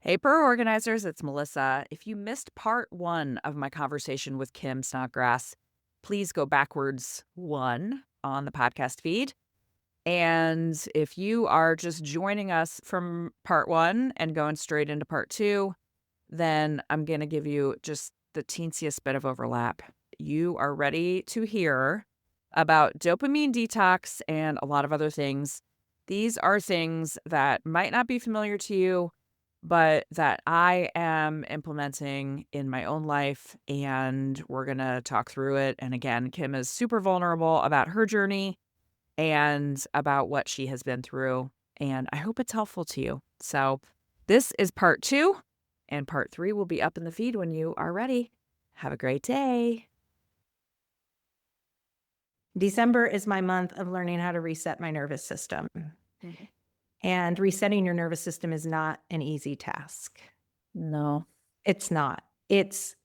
Hey, Pro Organizers, it's Melissa. If you missed part one of my conversation with Kim Snodgrass, please go backwards one on the podcast feed. And if you are just joining us from part one and going straight into part two, then I'm going to give you just the teensiest bit of overlap. You are ready to hear about dopamine detox and a lot of other things. These are things that might not be familiar to you, but that I am implementing in my own life, and we're going to talk through it. And again, Kim is super vulnerable about her journey and about what she has been through, and I hope it's helpful to you. So this is part two, and part three will be up in the feed when you are ready. Have a great day. December is my month of learning how to reset my nervous system. And resetting your nervous system is not an easy task. No. It's not. It's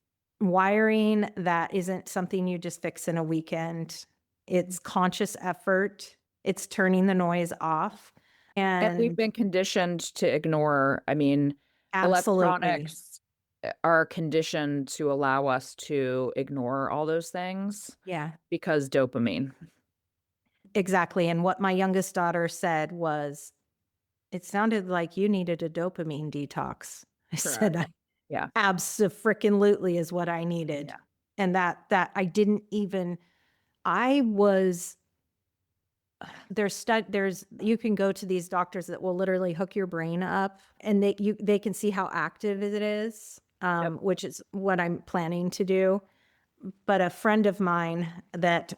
wiring that isn't something you just fix in a weekend. It's conscious effort. It's turning the noise off. And we've And been conditioned to ignore, absolutely. electronics are conditioned to allow us to ignore all those things Yeah, because dopamine. exactly. And what my youngest daughter said was, it sounded like you needed a dopamine detox. I Correct. said, Yeah. abso-freaking-lutely is what I needed. Yeah. And that I didn't even I was there's you can go to these doctors that will literally hook your brain up and they can see how active it is, Yep. which is what I'm planning to do. But a friend of mine that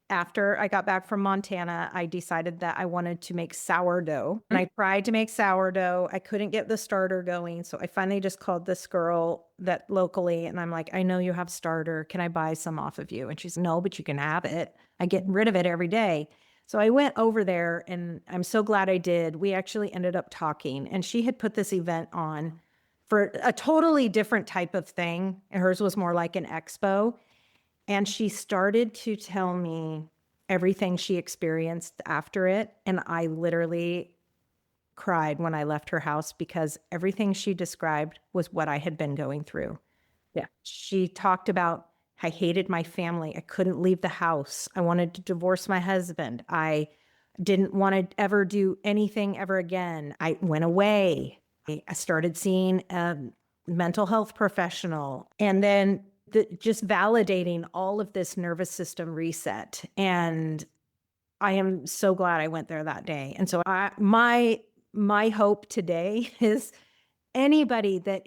after I got back from Montana, I decided that I wanted to make sourdough. And I tried to make sourdough. I couldn't get the starter going. So I finally just called this girl that locally and I'm like, I know you have starter. Can I buy some off of you? And she's, no, but you can have it. I get rid of it every day. So I went over there and I'm so glad I did. We actually ended up talking and she had put this event on for a totally different type of thing. Hers was more like an expo. And she started to tell me everything she experienced after it. And I literally cried when I left her house because everything she described was what I had been going through. Yeah. She talked about, I hated my family. I couldn't leave the house. I wanted to divorce my husband. I didn't want to ever do anything ever again. I went away. I started seeing a mental health professional. And then just validating all of this nervous system reset. And I am so glad I went there that day. And so my hope today is anybody that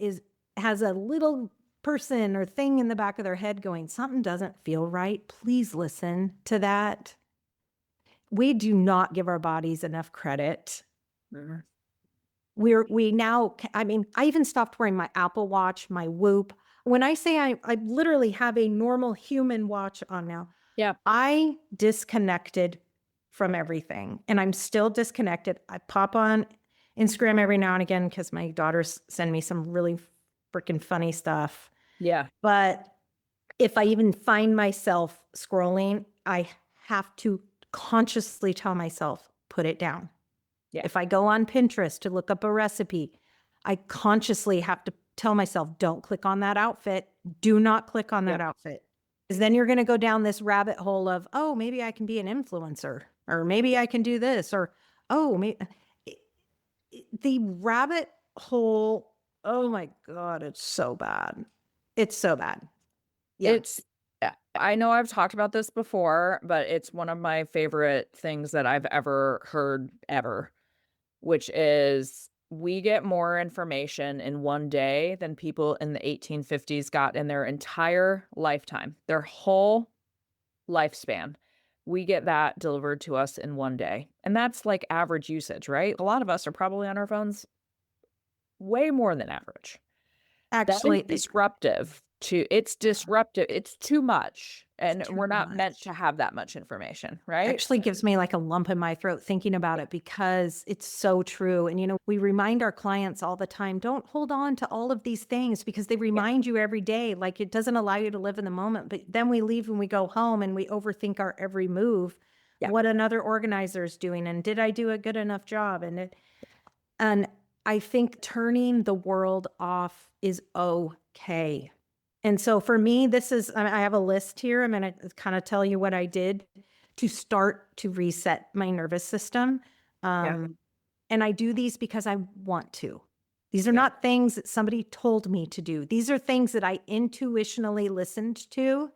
has a little person or thing in the back of their head going, something doesn't feel right, please listen to that. We do not give our bodies enough credit. Mhm. We now, I mean, I even stopped wearing my Apple Watch, my Whoop. When I say I literally have a normal human watch on now, Yeah. I disconnected from everything and I'm still disconnected. I pop on Instagram every now and again because my daughters send me some really freaking funny stuff. Yeah. But if I even find myself scrolling, I have to consciously tell myself, put it down. Yeah. If I go on Pinterest to look up a recipe, I consciously have to tell myself, don't click on that outfit. Do not click on that Yep. outfit. Because then you're going to go down this rabbit hole of, oh, maybe I can be an influencer, or maybe I can do this, or, oh, the rabbit hole. Oh my God, it's so bad. It's so bad. Yeah. It's I know I've talked about this before, but it's one of my favorite things that I've ever heard ever, which is we get more information in one day than people in the 1850s got in their entire lifetime, their whole lifespan. We get that delivered to us in one day. And that's like average usage, right? A lot of us are probably on our phones way more than average. That is Actually, disruptive to it's disruptive, it's too much, and too we're not meant to much. have that much information, right? Actually gives me like a lump in my throat thinking about it because it's so true. And, we remind our clients all the time, don't hold on to all of these things because they Yeah, remind you every day. Like it doesn't allow you to live in the moment. But then we leave and we go home and we overthink our every move, yeah, what another organizer is doing. And did I do a good enough job? And I think turning the world off is okay. And so for me, this is, I have a list here. I'm going to kind of tell you what I did to start to reset my nervous system. Yeah. Um, and I do these because I want to. These are Yeah. not things that somebody told me to do. These are things that I intuitionally listened to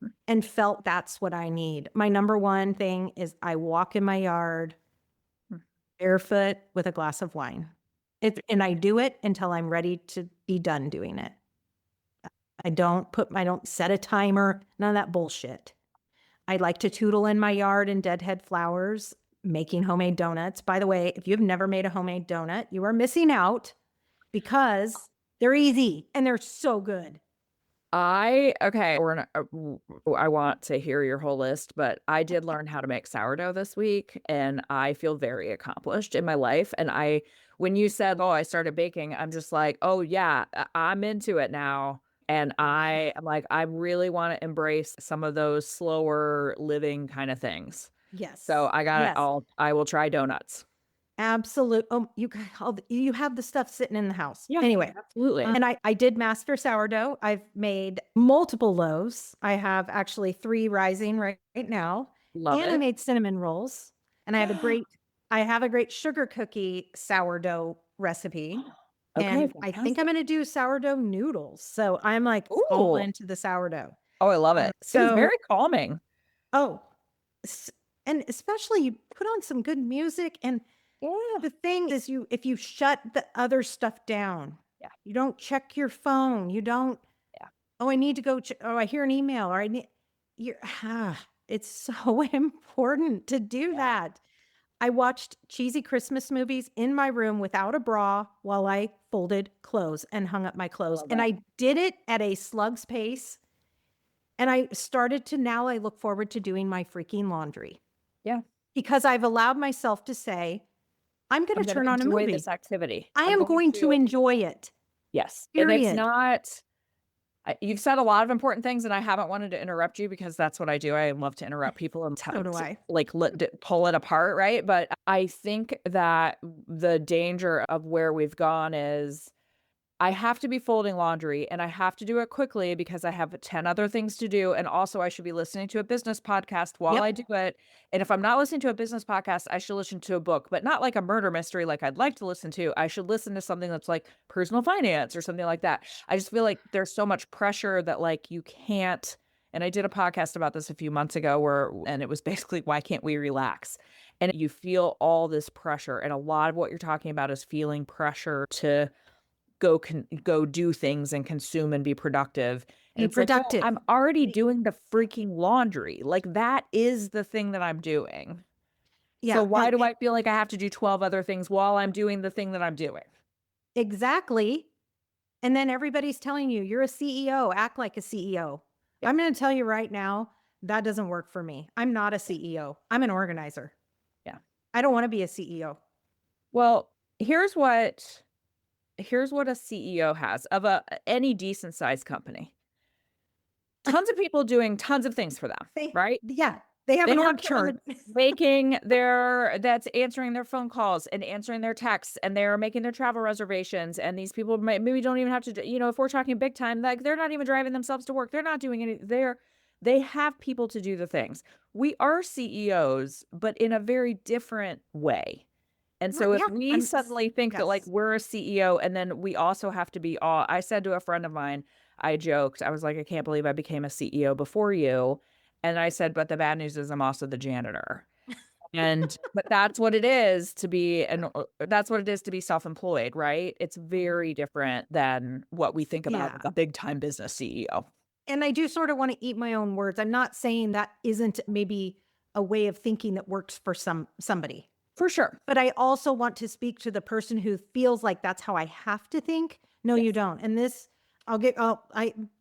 Mhm. and felt that's what I need. My number one thing is I walk in my yard Mm. barefoot with a glass of wine. And I do it until I'm ready to be done doing it. I don't set a timer, none of that bullshit. I like to tootle in my yard and deadhead flowers, making homemade donuts. By the way, if you've never made a homemade donut, you are missing out because they're easy and they're so good. Okay, I want to hear your whole list, but I did learn how to make sourdough this week, and I feel very accomplished in my life, and when you said, "Oh, I started baking," I'm just like, "Oh, yeah, I'm into it now," and I'm like, I really wanna embrace some of those slower living kinda things. So Yes. Yes. I will try donuts. Absolute you have the stuff sitting in the house. Yeah, Anyway, absolutely. and I did master sourdough. I've made multiple loaves. I have actually 3 rising right now, Love and I it. made cinnamon rolls, and I have a great sugar cookie sourdough recipe, Okay, and I think I'm fantastic. gonna do sourdough noodles. So I'm, like, all Ooh. into the sourdough. Oh, I love it. It is So very calming. oh, s and especially you put on some good music, and Yeah. the thing is if you shut the other stuff down, Yeah, you don't check your phone, you don't, yeah. "Oh, I need to go oh, I hear an email," or I need you're it's so important to do Yeah. that. I watched cheesy Christmas movies in my room without a bra while I folded clothes and hung up my I clothes, love and that. I did it at a slug's pace, and I started to now I look forward to doing my freaking laundry Yeah. because I've allowed myself to say, "I'm gonna I'm gonna turn on a enjoy this movie. activity. I I'm am going going to to enjoy it." Yes, and it's Period. not you've said a lot of important things, and I haven't wanted to interrupt you because that's what I do. I love to interrupt people and So do I. like, pull it apart, right? But I think that the danger of where we've gone is I have to be folding laundry and I have to do it quickly because I have 10 other things to do. And also, I should be listening to a business podcast while I Yep. do it. And if I'm not listening to a business podcast, I should listen to a book, but not like a murder mystery like I'd like to listen to. I should listen to something that's like personal finance or something like that. I just feel like there's so much pressure that like you can't. And I did a podcast about this a few months ago and it was basically, why can't we relax? And you feel all this pressure. And a lot of what you're talking about is feeling pressure to go do things and consume and be productive, and Be it's like, "Well, productive. I'm already doing the freaking laundry, like, that is the thing that I'm doing. So Yeah, why do I feel like I have to do 12 other things while I'm doing the thing that I'm doing?" exactly. And then everybody's telling you, "You're a CEO, act like a CEO." Yeah, I'm gonna tell you right now, that doesn't work for me. I'm not a yeah, CEO. I'm an organizer. yeah. I don't wanna be a CEO. Well, here's what a CEO has of any decent sized company. Tons of people doing tons of things for them, right? Yeah, they have They an have org someone chart. that's answering their phone calls and answering their texts, and they're making their travel reservations, and these people maybe don't even have to d if we're talking big time, like, they're not even driving themselves to work, they're not doing they have people to do the things. We are CEOs, but in a very different way, and Right, so if yeah, we suddenly think that, like, yes. we're a CEO and then we also have to be all I said to a friend of mine, I joked, I was like, "I can't believe I became a CEO before you." And I said, "But the bad news is I'm also the janitor." But that's what it is to be self-employed, right? It's very different than what we think about Yeah. like a big time business CEO. And I do sort of wanna eat my own words. I'm not saying that isn't maybe a way of thinking that works for somebody. For sure. But I also want to speak to the person who feels like that's how I have to think. No, you Yes. don't. And this, I'll get,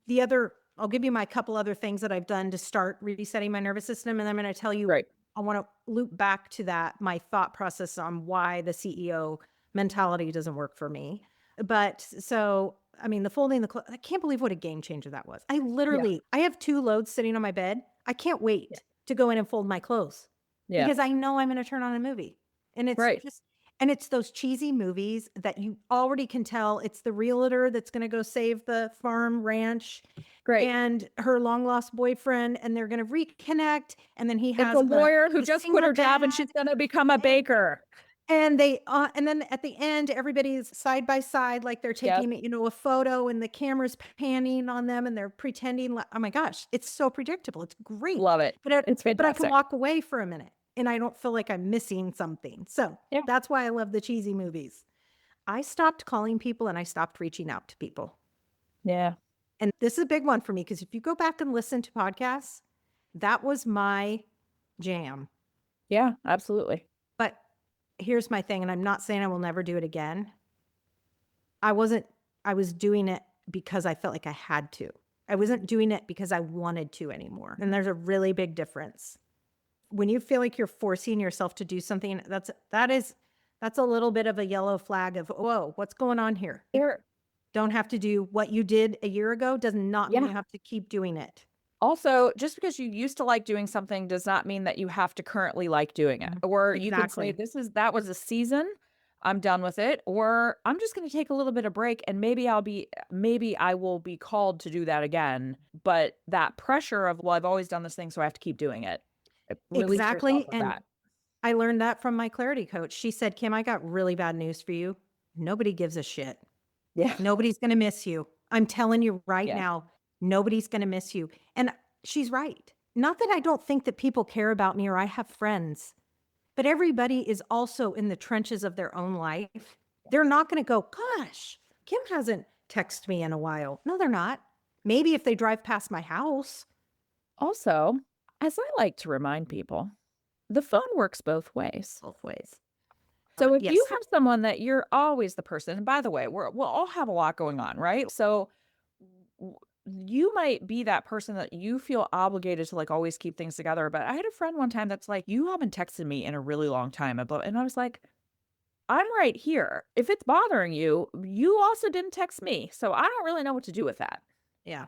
the other, I'll give you my couple other things that I've done to start resetting my nervous system. And I'm going to tell you, Right. I want to loop back to that, my thought process on why the CEO mentality doesn't work for me. But so, I mean, the folding the clothes, I can't believe what a game changer that was. Yeah. I have 2 loads sitting on my bed. I can't Yeah. wait to go in and fold my clothes Yeah. because I know I'm going to turn on a movie. And it's Right. just And it's those cheesy movies that you already can tell it's the realtor that's gonna go save the farm ranch Great. and her long lost boyfriend, and they're gonna reconnect, and then he It's a has lawyer who a just quit singer her job and dad, she's gonna become a baker. and then at the end, everybody's side by side, like they're Yep. taking, a photo and the camera's panning on them and they're pretending oh my gosh, it's so predictable. It's great. Love it. It's But I can fantastic. walk away for a minute and I don't feel like I'm missing something. So Yeah. that's why I love the cheesy movies. I stopped calling people and I stopped reaching out to people. Yeah. And this is a big one for me because if you go back and listen to podcasts, that was my jam. Yeah, absolutely. But here's my thing, and I'm not saying I will never do it again. I wasn't I was doing it because I felt like I had to. I wasn't doing it because I wanted to anymore. And there's a really big difference. When you feel like you're forcing yourself to do something, that's a little bit of a yellow flag of, whoa, what's going on here? There Don't have to do what you did a year ago does not mean Yeah. you have to keep doing it. Also, just because you used to like doing something does not mean that you have to currently like doing it. Or you could say, Exactly. that was a season. I'm done with it. Or I'm just going to take a little bit of break and maybe I will be called to do that again. But that pressure of, well, I've always done this thing, so I have to keep doing it. Release yourself Exactly. of And that. I learned that from my clarity coach. She said, Kim, I got really bad news for you. Nobody gives a shit. Yeah. Nobody's going to miss you. I'm telling you right Yeah. now, nobody's going to miss you. And she's right. Not that I don't think that people care about me or I have friends, but everybody is also in the trenches of their own life. They're not going to go, gosh, Kim hasn't texted me in a while. No, they're not. Maybe if they drive past my house. Also, as I like to remind people, the phone works both ways. Both ways. So if you Yes. have someone that you're always the person, and by the way, we'll all have a lot going on, right? So w- you might be that person that you feel obligated to like always keep things together. But I had a friend one time that's like, you haven't texted me in a really long time. And I was like, I'm right here. If it's bothering you, you also didn't text me. So I don't really know what to do with that. Yeah.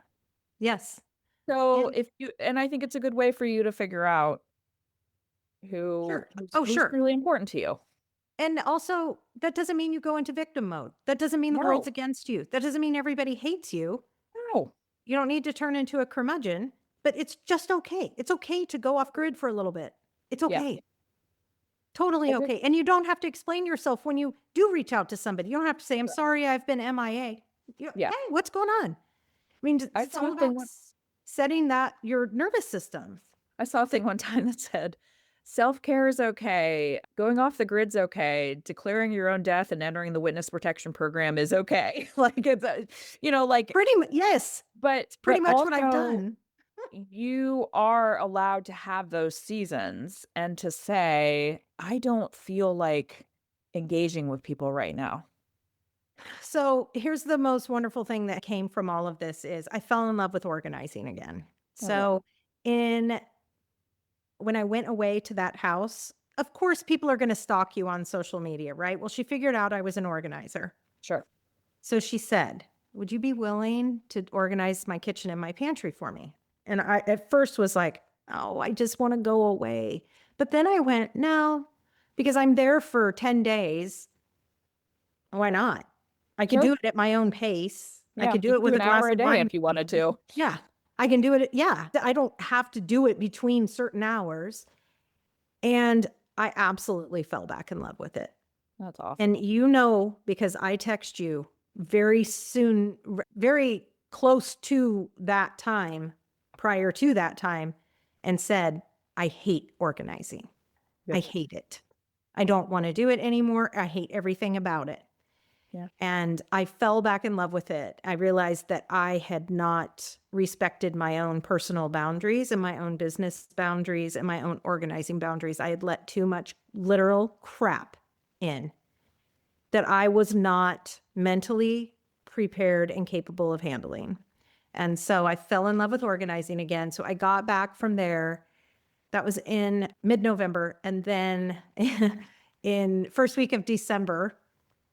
Yes. So And and I think it's a good way for you to figure out sure. Oh, who's sure. really important to you. And also, that doesn't mean you go into victim mode. That doesn't mean the world's No, against you. That doesn't mean everybody hates you. no. You don't need to turn into a curmudgeon, but it's just okay. It's okay to go off grid for a little bit. It's Yeah. okay. Totally I think okay. And you don't have to explain yourself when you do reach out to somebody. You don't have to say, I'm sorry, I've been MIA. yeah. Hey, what's going on? I mean, I it's saw all a thing about setting that your nervous system. I saw a thing one time that said, self-care is okay, going off the grid's okay, declaring your own death and entering the witness protection program is okay. Like it's like Pretty much, yes, but pretty much what I've also done. you are allowed to have those seasons and to say, I don't feel like engaging with people right now. So here's the most wonderful thing that came from all of this is I fell in love with organizing again. I love So in when I went away to that house, of course people are going to stalk you on social media, right? Well, she figured out I was an organizer. Sure. So she said, "Would you be willing to organize my kitchen and my pantry for me?" And I at first was like, "Oh, I just want to go away." But then I went, "No, because I'm there for 10 days. Why not? I could Sure. do it at my own pace. I Yeah. could You do it could do with a an hour glass a of day wine." if you wanted to. Yeah. I can do it. Yeah. I don't have to do it between certain hours. And I absolutely fell back in love with it. That's awesome. And because I text you very soon, very close to that time, prior to that time, and said, I hate organizing. I Good. hate it. I don't want to do it anymore. I hate everything about it. Yeah. And I fell back in love with it. I realized that I had not respected my own personal boundaries and my own business boundaries and my own organizing boundaries. I had let too much literal crap in that I was not mentally prepared and capable of handling. And so I fell in love with organizing again. So I got back from there. That was in mid-November. And then in first week of December,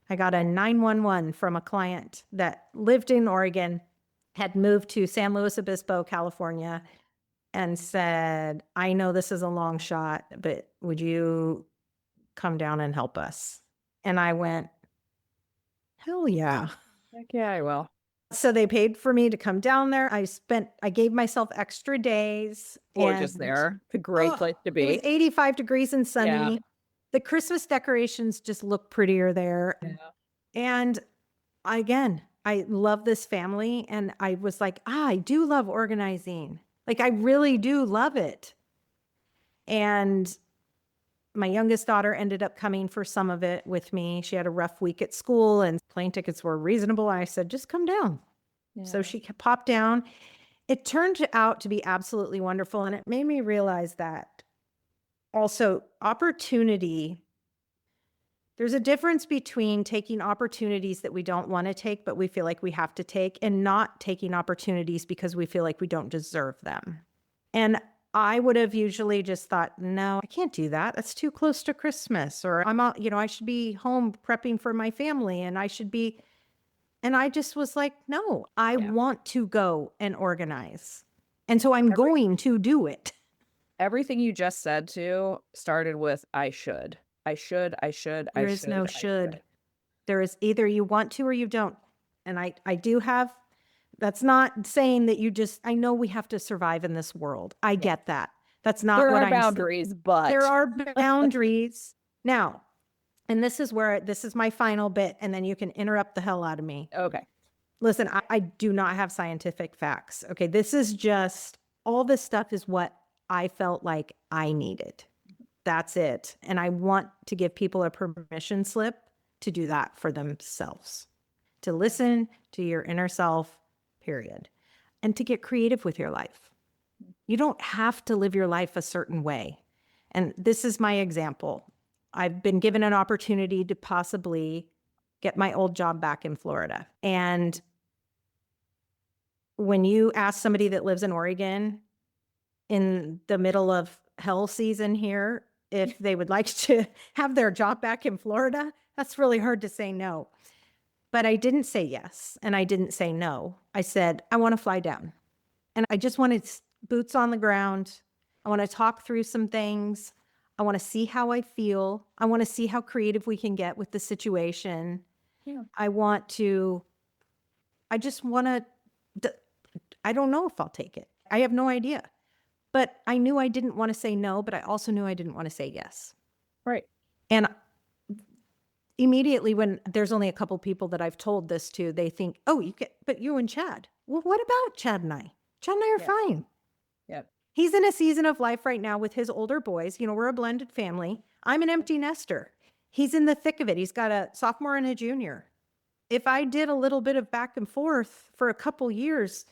I got a 911 from a client that lived in Oregon, had moved to San Luis Obispo, California, and said, I know this is a long shot, but would you come down and help us? And I went, hell yeah. Heck yeah, I will. So they paid for me to come down there. I gave myself extra days Gorgeous and there. It's a great oh, place to it was be. 85 degrees and Yeah. sunny. The Christmas decorations just look prettier there. Yeah. And again, I love this family. And I was like, I do love organizing. Like, I really do love it. And my youngest daughter ended up coming for some of it with me. She had a rough week at school and plane tickets were reasonable. I said, just come down. So Yeah. she popped down. It turned out to be absolutely wonderful. And it made me realize that also opportunity, there's a difference between taking opportunities that we don't want to take, but we feel like we have to take, and not taking opportunities because we feel like we don't deserve them. And I would have usually just thought, no, I can't do that. That's too close to Christmas. Or I'm out, I should be home prepping for my family and I should be. And I just was like, no, I Yeah. want to go and organize. And so I'm Every going to do it. everything you just said too started with I should. I should, I should, I There is no should, I should. should. There is either you want to or you don't. And I do have, that's not saying that you just, I know we have to survive in this world. I Yeah. get that. That's not There what are I'm saying. boundaries, There but are boundaries. Now, and this is my final bit, and then you can interrupt the hell out of me. okay. Listen, I do not have scientific facts. Okay. This is just, all this stuff is what I felt like I needed. That's it. And I want to give people a permission slip to do that for themselves, to listen to your inner self, period, and to get creative with your life. You don't have to live your life a certain way. And this is my example. I've been given an opportunity to possibly get my old job back in Florida. And when you ask somebody that lives in Oregon in the middle of hell season here, if they would like to have their job back in Florida, that's really hard to say no. But I didn't say yes and I didn't say no. I said, I want to fly down. And I just wanted boots on the ground. I want to talk through some things. I want to see how I feel. I want to see how creative we can get with the situation. Yeah. I just want to, I don't know if I'll take it. I have no idea. But I knew I didn't want to say no, but I also knew I didn't want to say yes. Right. And immediately when there's only a couple people that I've told this to, they think, oh, but you and Chad. Well, what about Chad and I? Chad and I are fine. Yeah. He's in a season of life right now with his older boys. We're a blended family. I'm an empty nester. He's in the thick of it. He's got a sophomore and a junior. If I did a little bit of back and forth for a couple years,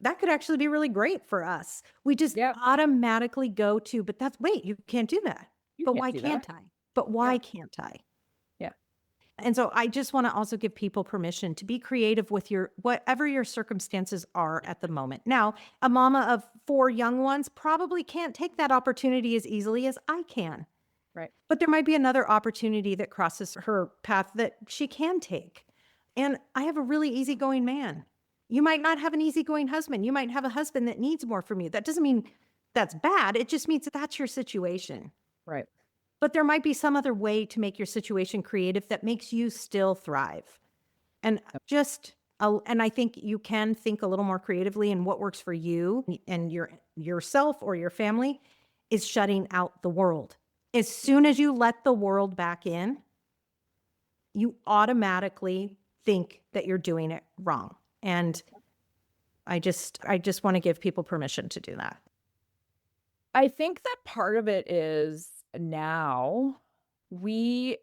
that could actually be really great for us. We just automatically go to, but wait, you can't do that. But why can't I? But why can't I? Yeah. And so I just want to also give people permission to be creative with whatever your circumstances are at the moment. Now, a mama of 4 young ones probably can't take that opportunity as easily as I can. Right. But there might be another opportunity that crosses her path that she can take. And I have a really easygoing man. You might not have an easygoing husband. You might have a husband that needs more from you. That doesn't mean that's bad. It just means that that's your situation. Right. But there might be some other way to make your situation creative that makes you still thrive. And and I think you can think a little more creatively, and what works for you and yourself or your family is shutting out the world. As soon as you let the world back in, you automatically think that you're doing it wrong. And I just want to give people permission to do that. I think that part of it is now a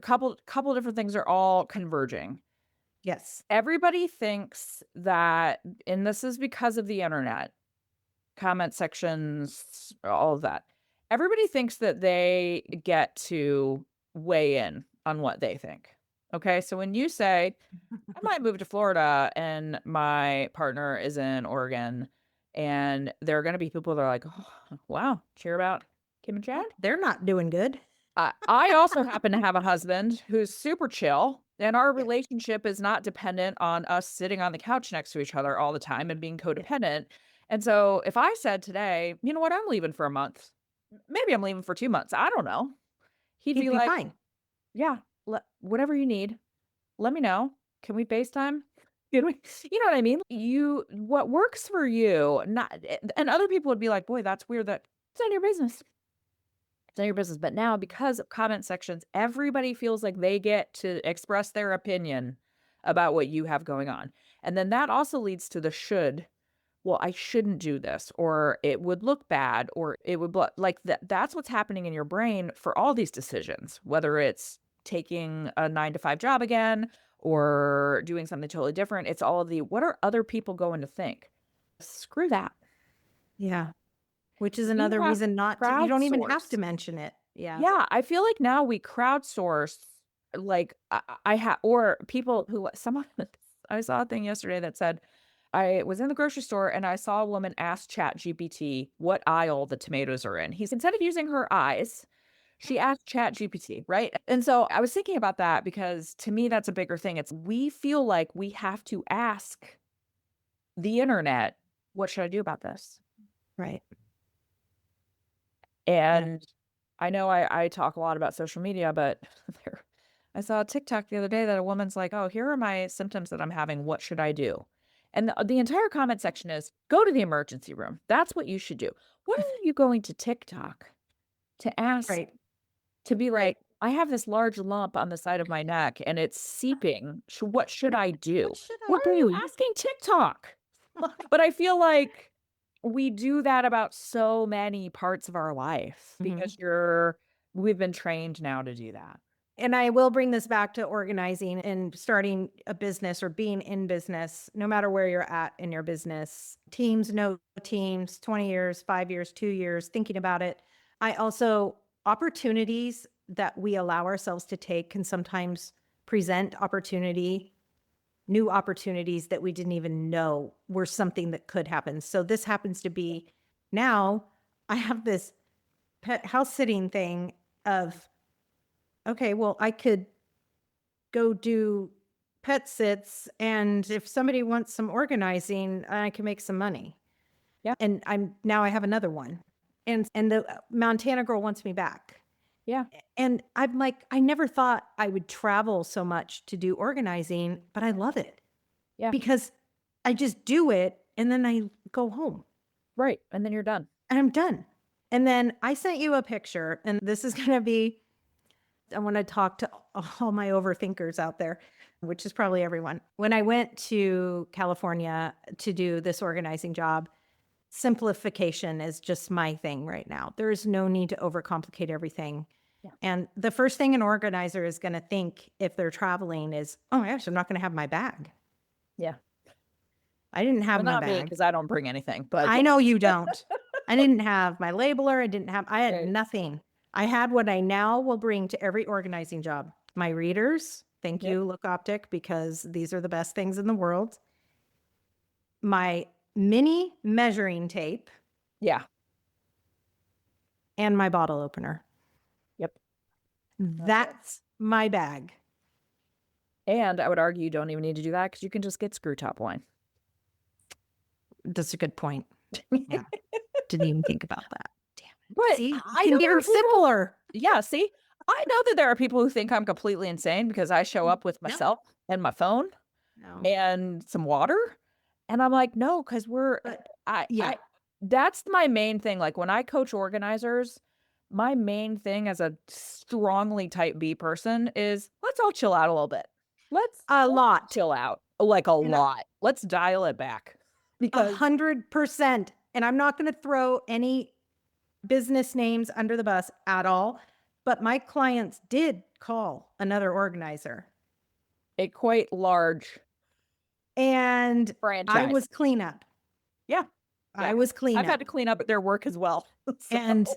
couple different things are all converging. Yes. Everybody thinks that, and this is because of the internet, comment sections, all of that. Everybody thinks that they get to weigh in on what they think. Okay, so when you say, I might move to Florida and my partner is in Oregon, and there are going to be people that are like, oh, wow, cheer about Kim and Chad. They're not doing good. I also happen to have a husband who's super chill, and our relationship is not dependent on us sitting on the couch next to each other all the time and being codependent. And so if I said today, you know what, I'm leaving for a month, maybe I'm leaving for 2 months, I don't know. He'd be like, fine. Yeah, whatever you need, let me know. Can we FaceTime? Can we you know what I mean? What works for you, not and other people would be like, "Boy, that's weird that" it's none of your business. It's none of your business, but now because of comment sections, everybody feels like they get to express their opinion about what you have going on, and then that also leads to the should. "Well, I shouldn't do this," or "It would look bad," or "It would blah" like, that's what's happening in your brain for all these decisions, whether it's taking a 9 to 5 job again or doing something totally different. It's all of the, "What are other people going to think?" Screw that. Yeah. Which is You another have reason not to, you don't even have to crowdsource. mention it. Yeah. Yeah, I feel like now we crowdsource, like, I have or people who someone I saw a thing yesterday that said, I was in the grocery store and I saw a woman ask ChatGPT what aisle the tomatoes are in. He's instead of using her eyes, she asked ChatGPT, right? And so I was thinking about that because to me that's a bigger thing. It's we feel like we have to ask the internet, what should I do about this? Right. Yeah. And I know I talk a lot about social media, but there I saw a TikTok the other day that a woman's like, "Oh, here are my symptoms that I'm having. What should I do?" And the entire comment section is, "Go to the emergency room. That's what you should do." What are you going to TikTok to ask Right. to be Right. like, "I have this large lump on the side of my neck and it's seeping. What should I What do?" should I Why are you do? asking TikTok? But I feel like we do that about so many parts of our life Mhm. because we've been trained now to do that. And I will bring this back to organizing and starting a business or being in business, no matter where you're at in your business. Teams, no teams, 20 years, 5 years, 2 years, thinking about it. I also, opportunities that we allow ourselves to take can sometimes present new opportunities that we didn't even know were something that could happen. So this happens to be now I have this pet house sitting thing of, okay, well, I could go do pet sits, and if somebody wants some organizing, I can make some money. Yeah, And I have another one. And the Montana girl wants me back. yeah, And I'm like, I never thought I would travel so much to do organizing, but I love it yeah, because I just do it and then I go home right, and then you're done. and I'm done. And then I sent you a picture, and this is going to be, I want to talk to all my overthinkers out there, which is probably everyone. When I went to California to do this organizing job, simplification is just my thing right now. There is no need to overcomplicate everything. Yeah, And the first thing an organizer is going to think if they're traveling is, oh my gosh, I'm not going to have my bag. yeah. I didn't have Well, my not me bag. because I don't bring anything, but I yeah. know you don't. I didn't have my labeler. I had Right. nothing. I had what I now will bring to every organizing job. My readers, thank Yep. you, Look Optic, because these are the best things in the world. My mini measuring tape Yeah. and my bottle opener. Yep. That's it. That's my bag. And I would argue you don't even need to do that because you can just get screw top wine. That's a good point. Yeah. Didn't even think about that. Damn it. But See, you I can know get there her are people simpler. yeah, see? I know that there are people who think I'm completely insane because I show up with No, myself and my phone no. and some water, and I'm like, "No, because 'cause we're" But yeah, I that's my main thing, like, when I coach organizers, my main thing as a strongly type B person is, "Let's all chill out a little bit. a Let's lot. chill out, like, a And lot. Let's dial it back." Because 100%. And I'm not going to throw any business names under the bus at all. But my clients did call another organizer a quite large and I franchise. was cleanup. Yeah, I yeah. was I've had cleanup. to clean up their work as well, so And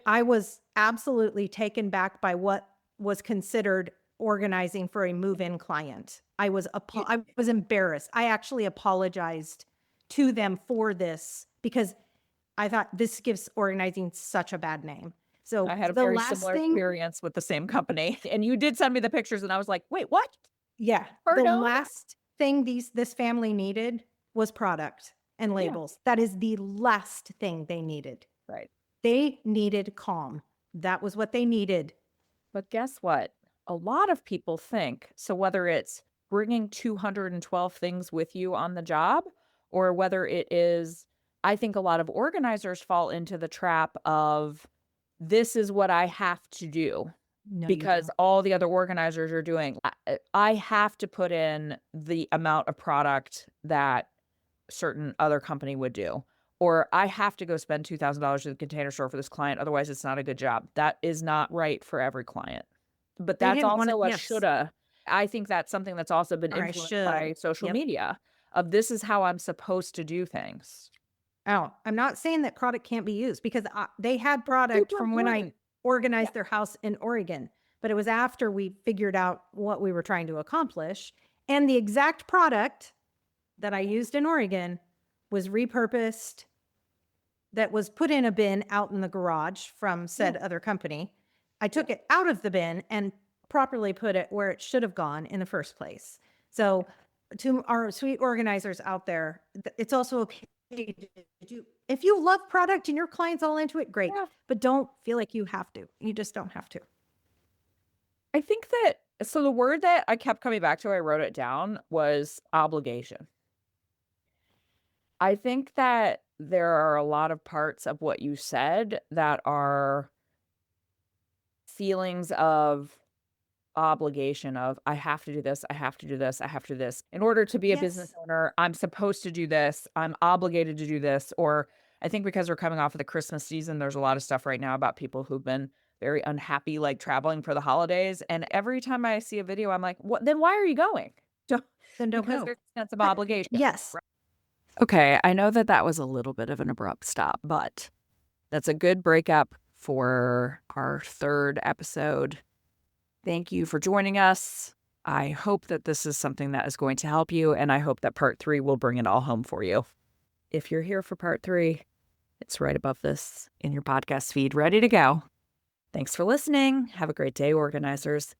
I was absolutely taken back by what was considered organizing for a move-in client. you I was embarrassed. I actually apologized to them for this because I thought this gives organizing such a bad name. So I had a the very last similar thing, experience with the same company, and you did send me the pictures, and I was like, "Wait, what? yeah, the Pardon?" last thing this family needed was product and Yeah, labels. That is the last thing they needed. right. They needed calm. That was what they needed. But guess what? a lot of people think. So whether it's bringing 212 things with you on the job or whether it is, I think a lot of organizers fall into the trap of this is what I have to do No, you because don't. all the other organizers are doing. I have to put in the amount of product that certain other company would do. Or I have to go spend $2,000 at the Container Store for this client, otherwise it's not a good job. That is not right for every client. But They that's didn't want it. also a Yes. shoulda. I think that's something that's also been Or I influenced should. by social Yep. media of this is how I'm supposed to do things. Oh, I'm not saying that product can't be used because they had product Super from when I important. Yeah. organized their house in Oregon, but it was after we figured out what we were trying to accomplish. And the exact product that I used in Oregon was repurposed, that was put in a bin out in the garage from Yeah. said other company. I took it out of the bin and properly put it where it should have gone in the first place. So, to our sweet organizers out there, it's also okay to do. If you love product and your clients all into it, great. Yeah. But don't feel like you have to. You just don't have to. I think that so the word that I kept coming back to, I wrote it down, was obligation. I think that there are a lot of parts of what you said that are feelings of obligation of, "I have to do this, I have to do this, I have to do this. In order to be a business Yes. owner, I'm supposed to do this, I'm obligated to do this," or I think because we're coming off of the Christmas season, there's a lot of stuff right now about people who've been very unhappy, like, traveling for the holidays, and every time I see a video, I'm like, "What then why are you going?" Don't Then don't because go. there's a sense of Right. obligation. Yes. Okay, I know that that was a little bit of an abrupt stop, but that's a good breakup for our 3rd episode. Thank you for joining us. I hope that this is something that is going to help you, and I hope that part 3 will bring it all home for you. If you're here for part 3, it's right above this in your podcast feed, ready to go. Thanks for listening. Have a great day, organizers.